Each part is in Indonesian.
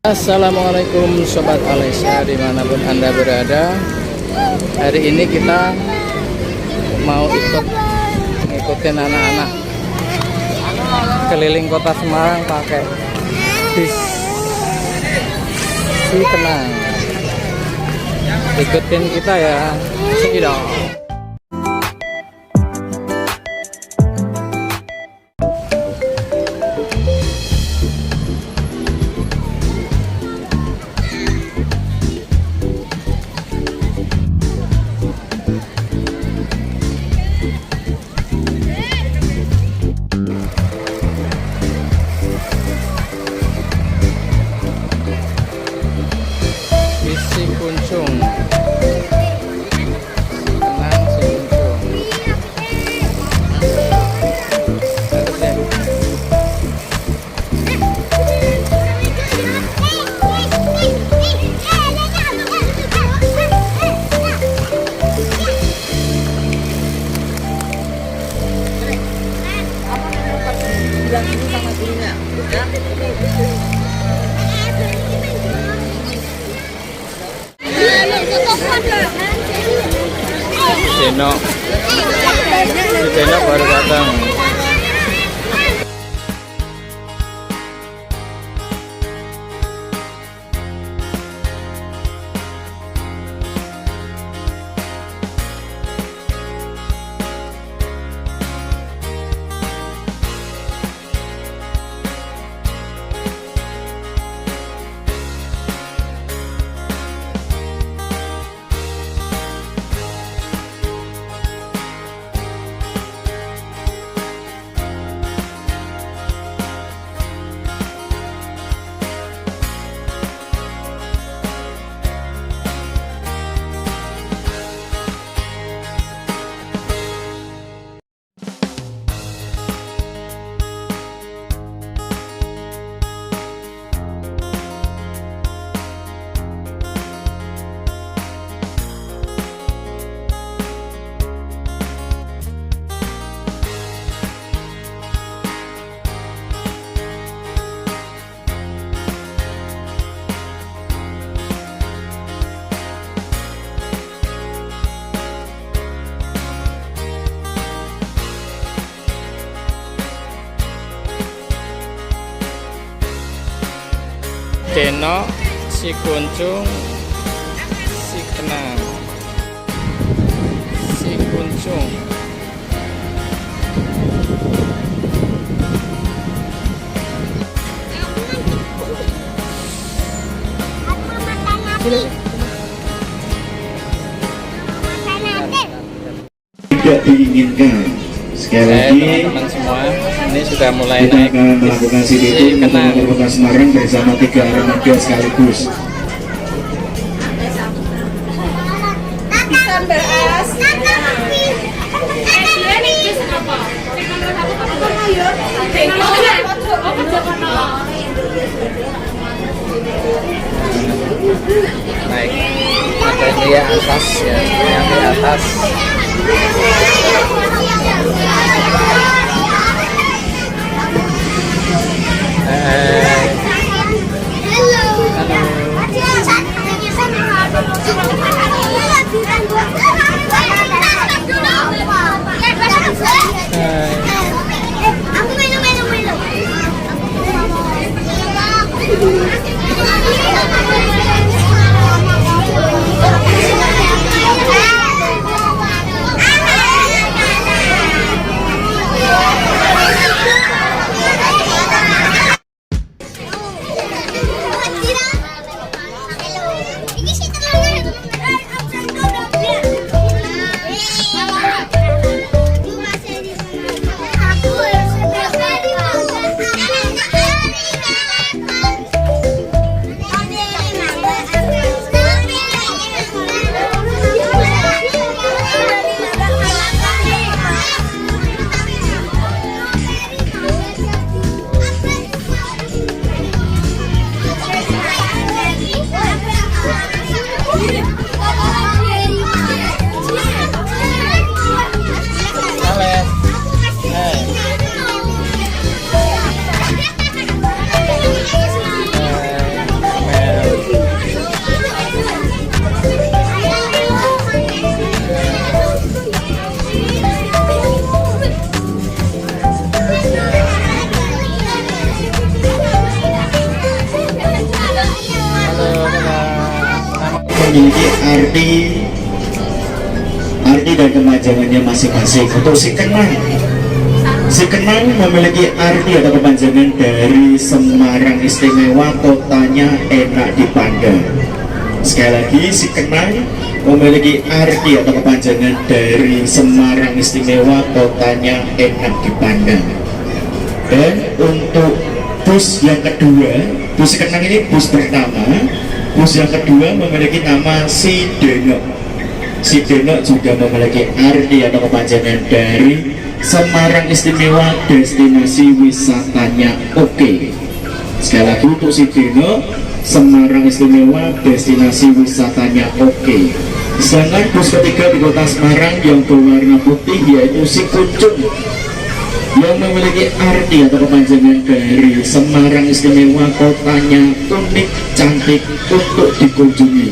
Assalamualaikum Sobat Alesya dimanapun Anda berada. Hari ini kita mau ngikutin anak-anak keliling kota Semarang pakai bis Si Kenang. Ikutin kita ya. Cekidot. Si Kuncung, Kenang Si Kuncung. Bilang ini sama gurunya, ya. Denok baru datang. Denok, Si Kuncung, Si Kenang, Si Kuncung. Tidak diinginkan. Sekali lagi Teman-teman semua, ini sudah mulai kita naik akan melakukan Si sidik di Kenang. Kota Semarang bersama 3 remaja sekaligus. Naik ada ini ya atas ya, yang di atas. Aku minum. memiliki arti dan kepanjangannya masing-masing. Untuk si Kenang memiliki arti atau kepanjangan dari Semarang istimewa, kotanya enak dipandang. Sekali lagi, si Kenang memiliki arti atau kepanjangan dari Semarang istimewa, kotanya enak dipandang. Dan untuk bus yang kedua, bus Kenang ini bus pertama. Bus yang kedua memiliki nama Sidenok. Sidenok juga memiliki arti atau kepanjangan dari Semarang istimewa, destinasi wisatanya oke. Sekali lagi, untuk Sidenok, Semarang istimewa, destinasi wisatanya oke. Sedangkan bus ketiga di kota Semarang yang berwarna putih yaitu Si Kuncung, yang memiliki arti atau kepanjangan dari Semarang istimewa, kotanya unik, cantik untuk dikunjungi.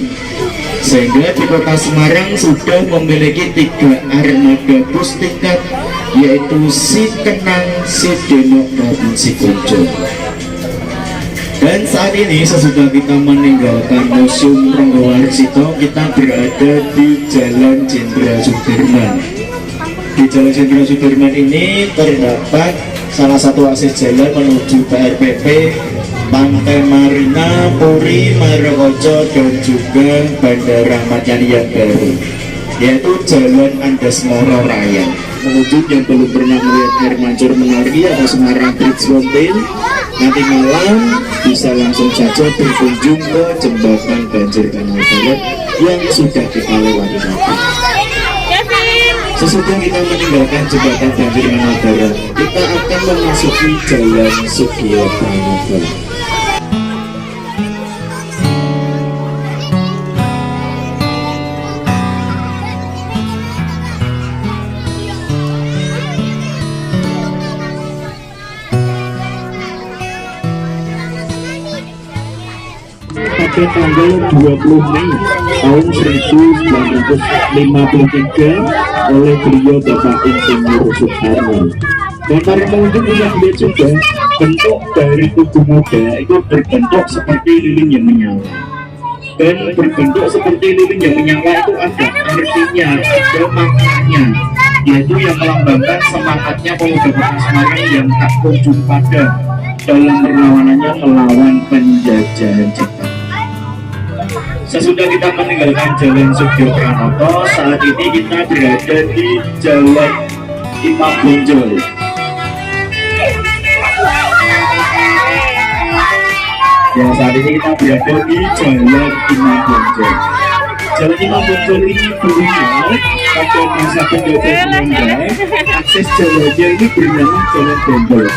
Sehingga di kota Semarang sudah memiliki 3 armada bus tingkat, yaitu Si Kenang, Sidenok, maupun Si Kuncung. Dan saat ini sesudah kita meninggalkan Museum Ronggowarsito, kita berada di Jalan Jenderal Sudirman. Di Jalan Jenderal Sudirman ini terdapat salah satu akses jalan menuju PRPP, Pantai Marina, Puri, Marokoco, dan juga Bandara Ahmad Yani yang baru, yaitu Jalan Andesmoro Raya. Menuju yang belum pernah melihat air mancur menari atau Semarang Bridge Fountain, nanti malam bisa langsung saja berkunjung ke Jembatan Banjir Kanal Barat yang sudah kita lewati tadi. Sesudah kita meninggalkan Jembatan Banjir Kanal Barat, kita akan memasuki Jalan Sugiyopramuga. Pada tanggal 20 Mei tahun 1953 oleh beliau Bapak Insinyur Soekarno. Dan para pengunjung bisa lihat juga bentuk dari tubuh muda itu berbentuk seperti lilin yang menyala. Dan berbentuk seperti lilin yang menyala itu ada artinya, ada maknanya, yaitu yang melambangkan semangatnya pemuda kota Semarang yang tak kunjung padam dalam perlawanannya melawan penjajahan Jepang. Sesudah kita meninggalkan Jalan Sugiyopranoto, saat ini kita berada di Jalan Imam Bonjol. Ya, saat ini kita berada di Jalan Imam Bonjol. Jalan Imam Bonjol ini dulunya pada masa penjajahan Belanda, akses jalannya ini bernama Jalan Bonjol.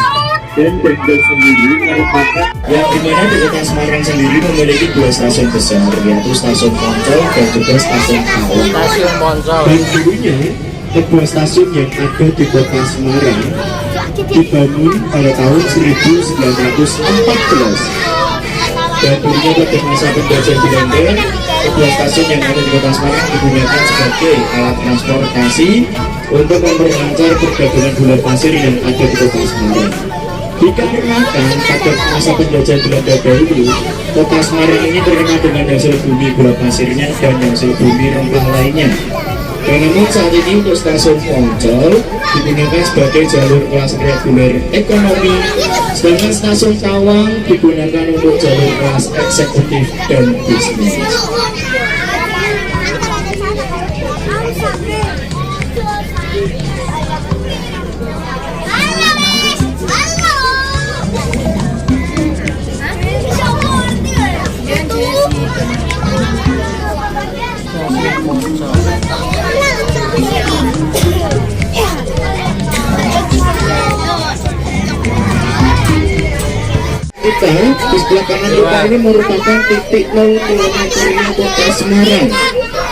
Dan Bonjol sendiri merupakan yang dimana di kota Semarang sendiri memiliki 2 stasiun besar, yaitu stasiun Poncol dan juga stasiun Kawang. Stasiun Poncol. Dan dulunya kedua stasiun yang ada di kota Semarang dibangun pada tahun 1914. Dan dulunya pada masa penjajahan Belanda, kedua stasiun yang ada di kota Semarang digunakan sebagai alat transportasi untuk memperlancar perdagangan gula pasir yang ada di kota Semarang. Dikarenakan pada masa penjajahan Belanda dahulu, kota Semarang ini terkenal dengan hasil bumi gula pasirnya dan hasil bumi rempah lainnya. Dan namun saat ini untuk stasiun Poncol digunakan sebagai jalur kelas reguler ekonomi, sedangkan stasiun Kawang digunakan untuk jalur kelas eksekutif dan bisnis. Kita di sebelah kanan kita ini merupakan titik 0 kilometernya kota Semarang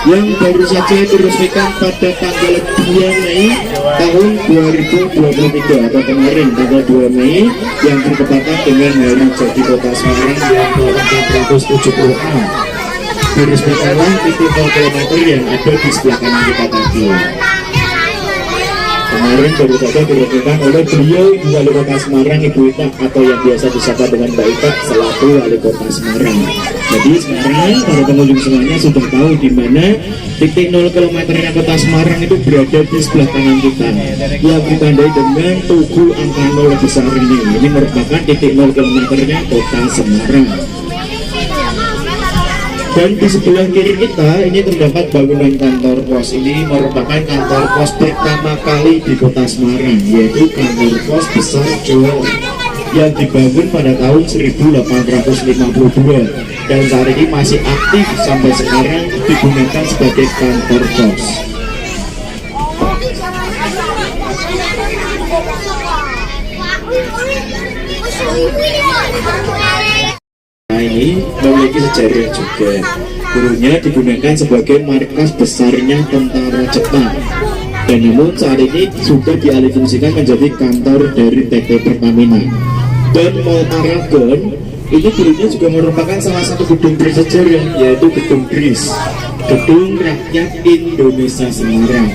yang baru saja diresmikan pada tanggal 2 Mei tahun 2023 atau kemarin tanggal 2 Mei yang bertepatan dengan hari jadi kota Semarang yang ke-476. Diresmikanlah titik 0 km yang ada di sebelah kanan kita tadi. Kemarin baru saja diresmikan oleh beliau Ibu Wali Kota Semarang, Ibu Ita, atau yang biasa disapa dengan Mbak Ita selaku Wali Kota Semarang. Jadi sekarang para pengunjung semuanya sudah tahu di mana titik 0 km-nya Kota Semarang itu berada di sebelah kanan kita, yang ditandai dengan tugu angka 0 besar ini. Ini merupakan titik 0 km-nya Kota Semarang. Dan di sebelah kiri kita ini terdapat bangunan kantor pos. Ini merupakan kantor pos pertama kali di Kota Semarang, yaitu kantor pos besar Jawa yang dibangun pada tahun 1852 dan saat ini masih aktif sampai sekarang digunakan sebagai kantor pos. Nah, ini memiliki sejarah juga. Dulunya digunakan sebagai markas besarnya tentara Jepang, dan namun saat ini sudah dialihfungsikan menjadi kantor dari PT Pertamina. Dan Mall Paragon ini dulunya juga merupakan salah satu gedung bersejarah, yaitu Gedung GRIS, Gedung Rakyat Indonesia Semarang.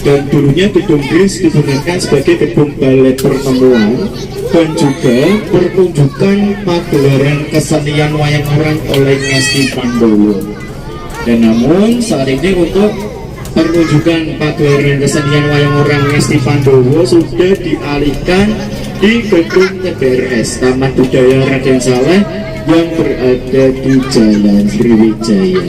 Dan dulunya Gedung GRIS digunakan sebagai gedung balai pertemuan dan juga pertunjukan pagelaran kesenian wayang orang oleh Ngesti Pandowo. Dan namun saat ini untuk pertunjukan pagelaran kesenian wayang orang Ngesti Pandowo sudah dialihkan di gedung TBRS Taman Budaya Raden Saleh yang berada di Jalan Sriwijaya.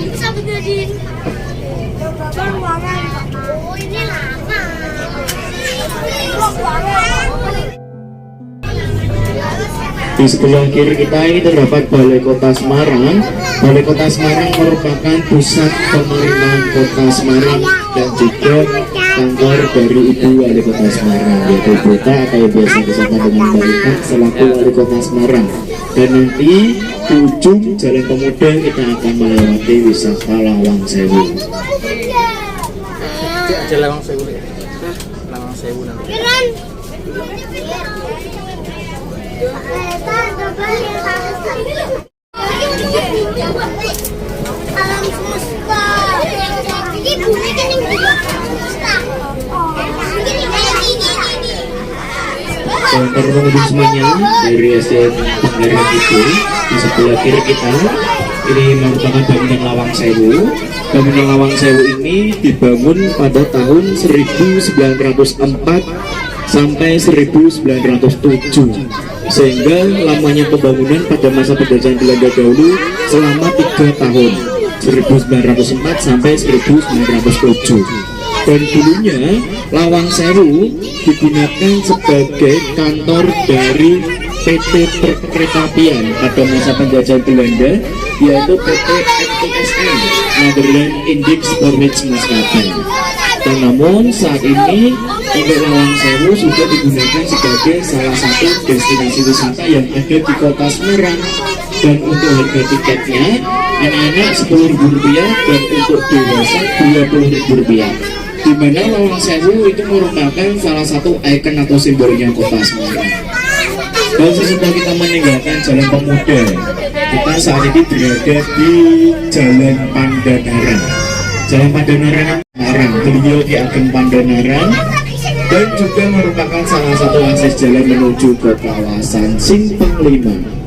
Di sebelah kiri kita ini terdapat Balai Kota Semarang. Balai Kota Semarang merupakan pusat pemerintahan Kota Semarang dan juga kantor dari Ibu Wali Kota Semarang, yaitu Beta atau biasa disapa dengan Mbak Ita selaku Wali Kota Semarang. Dan nanti di ujung Jalan Pemuda kita akan melewati wisata Lawang Sewu. Ada Lawang Sewu ya? Lawang Sewu nanti. Alam semesta. Jadi bumi kan yang juga semesta. Begini kayak gini. Dan para pengunjung semuanya dari SDN Pangeran itu di sebelah kiri kita ini merupakan bangunan Lawang Sewu. Bangunan Lawang Sewu ini dibangun pada tahun 1904 sampai 1907, sehingga lamanya pembangunan pada masa penjajahan Belanda dahulu selama 3 tahun, 1904 sampai 1907. Dan dulunya Lawang Sewu digunakan sebagai kantor dari PT Perkeretaapian pada masa penjajahan Belanda, yaitu PT NTSM Netherlands Index Storage Maskapai. Dan namun saat ini untuk Lawang Sewu sudah digunakan sebagai salah satu destinasi wisata yang ada di Kota Semarang. Dan untuk harga tiketnya anak-anak Rp10.000 dan untuk dewasa Rp20.000, di mana Lawang Sewu itu merupakan salah satu ikon atau simbolnya Kota Semarang. Dan sesudah kita meninggalkan Jalan Pemuda, kita saat ini berada di Jalan Pandanaran. Jalan Pandanaran Semarang, beliau di Ageng Pandanaran, dan juga merupakan salah satu akses jalan menuju ke kawasan Simpang 5.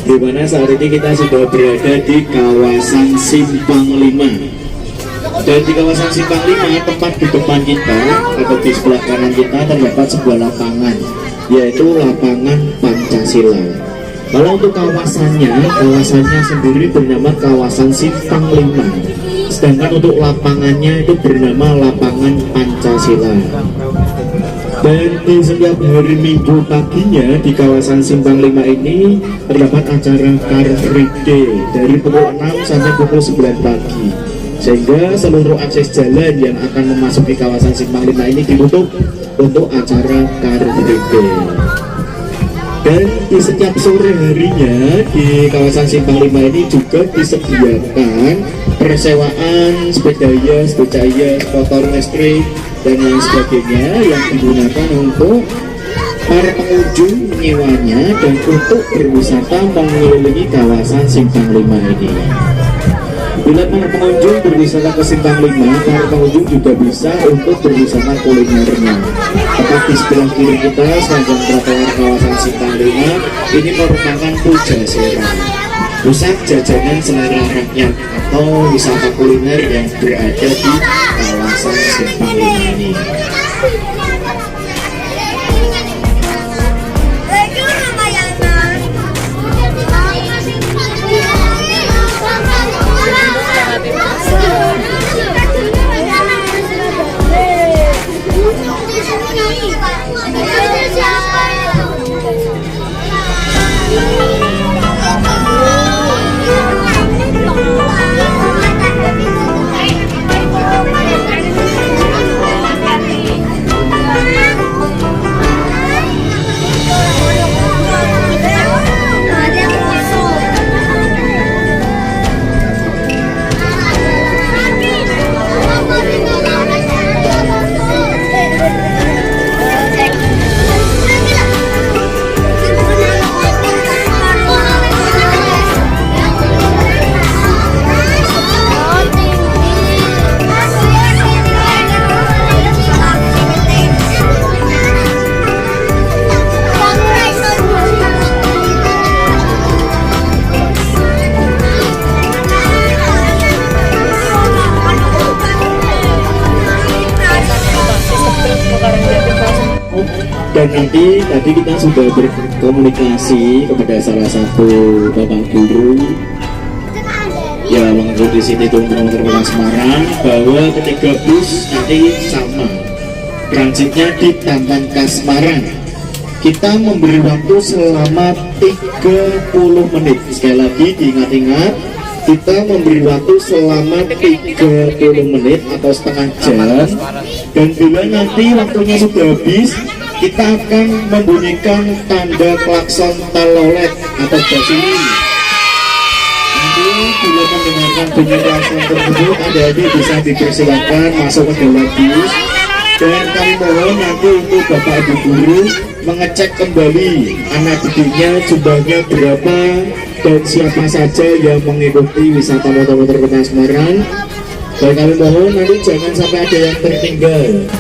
Di mana saat ini kita sudah berada di kawasan Simpang 5. Dan di kawasan Simpang 5, tepat di depan kita atau di sebelah kanan kita terdapat sebuah lapangan, yaitu lapangan Pancasila. Kalau untuk kawasannya sendiri bernama kawasan Simpang 5, sedangkan untuk lapangannya itu bernama lapangan Pancasila. Dan di setiap hari Minggu paginya di kawasan Simpang 5 ini terdapat acara Car Free Day dari pukul 6 sampai pukul 9 pagi. sehingga seluruh akses jalan yang akan memasuki kawasan Simpang 5 ini ditutup untuk acara Car Free Day. Dan di setiap sore harinya di kawasan Simpang 5 ini juga disediakan persewaan sepeda hias, motor listrik dan lain sebagainya yang digunakan untuk para pengunjung menyewanya dan untuk berwisata mengelilingi kawasan Simpang 5 ini. Bila para pengunjung berwisata ke Simpang 5, para pengunjung juga bisa untuk berwisata kulinernya. Tepat di sebelah kiri kita sepanjang trotoar kawasan Simpang 5 ini merupakan Pujasera, pusat jajanan selera rakyat atau wisata kuliner yang berada di kawasan Simpang 5 ini. Dan nanti tadi kita sudah berkomunikasi kepada salah satu bapak guru yang mengikuti sini Tunggal Terminal Semarang bahwa ketiga bus nanti sama transitnya di Taman Khas Semarang. Kita memberi waktu selama 30 menit. Sekali lagi diingat-ingat, kita memberi waktu selama 30 menit atau setengah jam. Dan bila nanti waktunya sudah habis, kita akan membunyikan tanda klakson telolet atau basuri. Nanti bila mendengarkan bunyi klakson tersebut, adik-adik bisa dipersilakan masuk ke dalam bus. Dan kami mohon nanti untuk Bapak Ibu Guru mengecek kembali anak didiknya jumlahnya berapa dan siapa saja yang mengikuti wisata motor-motor Kota Semarang. Dan kami mohon nanti jangan sampai ada yang tertinggal.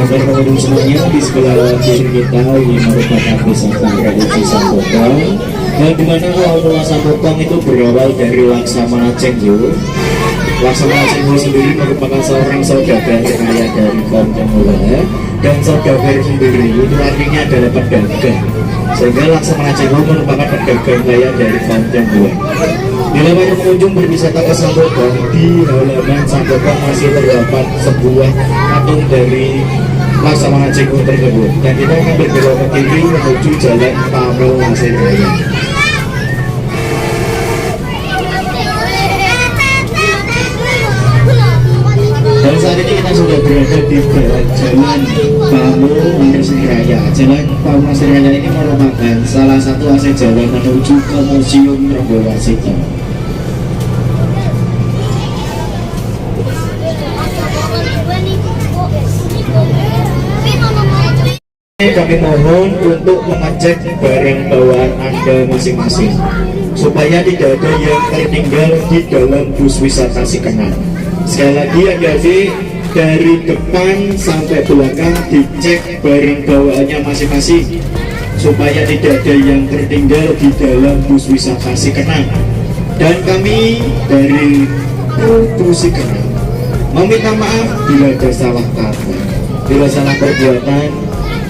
fotografer pengunjung semuanya, di sebelah kiri kita ini merupakan wisata religi Sambokong, dan dimana awal mula Sambokong itu berawal dari Laksamana Cengho. Laksamana Cengho sendiri merupakan seorang saudagar kaya dari kaum Tionghoa, dan saudagar sendiri itu artinya adalah pedagang, sehingga Laksamana Cengho merupakan pedagang kaya dari kaum Tionghoa. Bila para pengunjung berwisata ke Sambokong, di halaman Sambokong masih terdapat sebuah patung dari Laksamana Cengho tersebut, dan kita akan berbelok ke kiri menuju Jalan Pamel Masih Raya. Dan saat ini kita sudah berada di Jalan Pamel Masih Raya. Jalan Pamel Masih Raya ini merupakan salah satu akses jalan menuju ke Museum Trenggalek. Kami mohon untuk mengecek barang bawaan Anda masing-masing supaya tidak ada yang tertinggal di dalam bus wisata Sikenan. Sekali lagi adik-adik, dari depan sampai belakang dicek barang bawaannya masing-masing supaya tidak ada yang tertinggal di dalam bus wisata Sikenan. Dan kami dari kru Sikenan meminta maaf bila ada salah kata, bila salah perbuatan,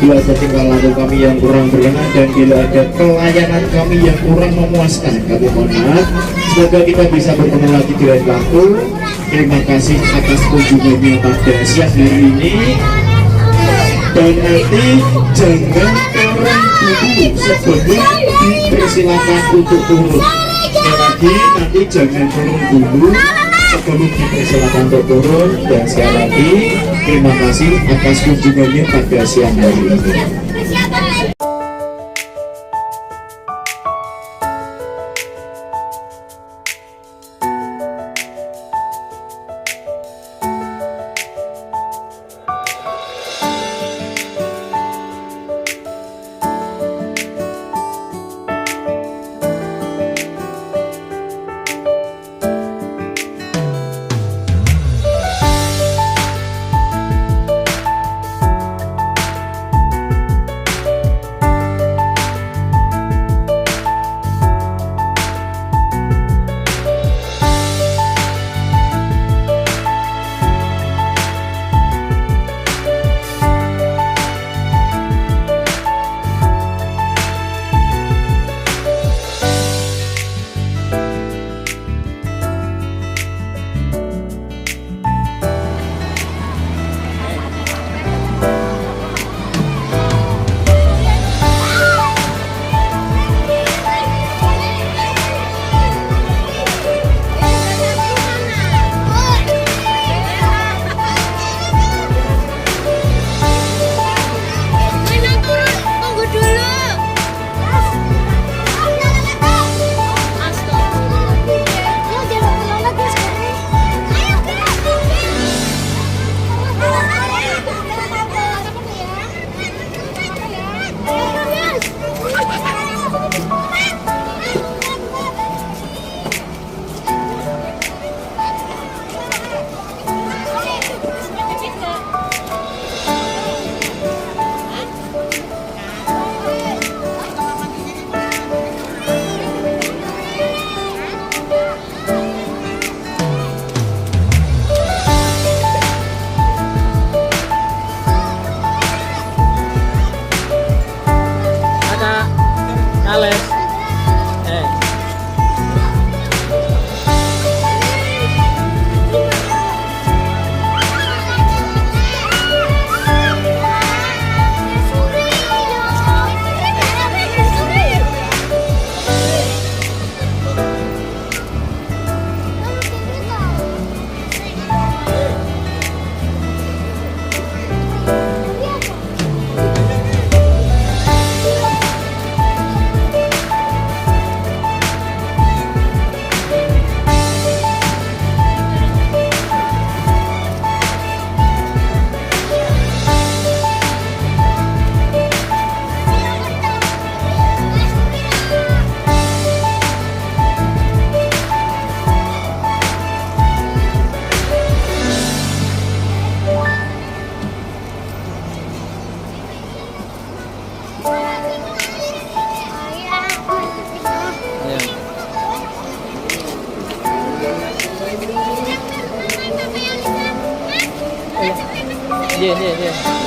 bila ada tingkah laku kami yang kurang berkenan, dan bila ada pelayanan kami yang kurang memuaskan, kami mohon maaf. Semoga kita bisa bertemu lagi di lain waktu. Terima kasih atas kunjungannya pada siang hari ini, dan nanti jangan orang dulu sebelum dipersilakan untuk turun. Sekali lagi, nanti jangan turun dulu sebelum dipersilakan untuk turun. Dan sekali lagi terima kasih atas kunjungannya pada siang hari ini. Iya.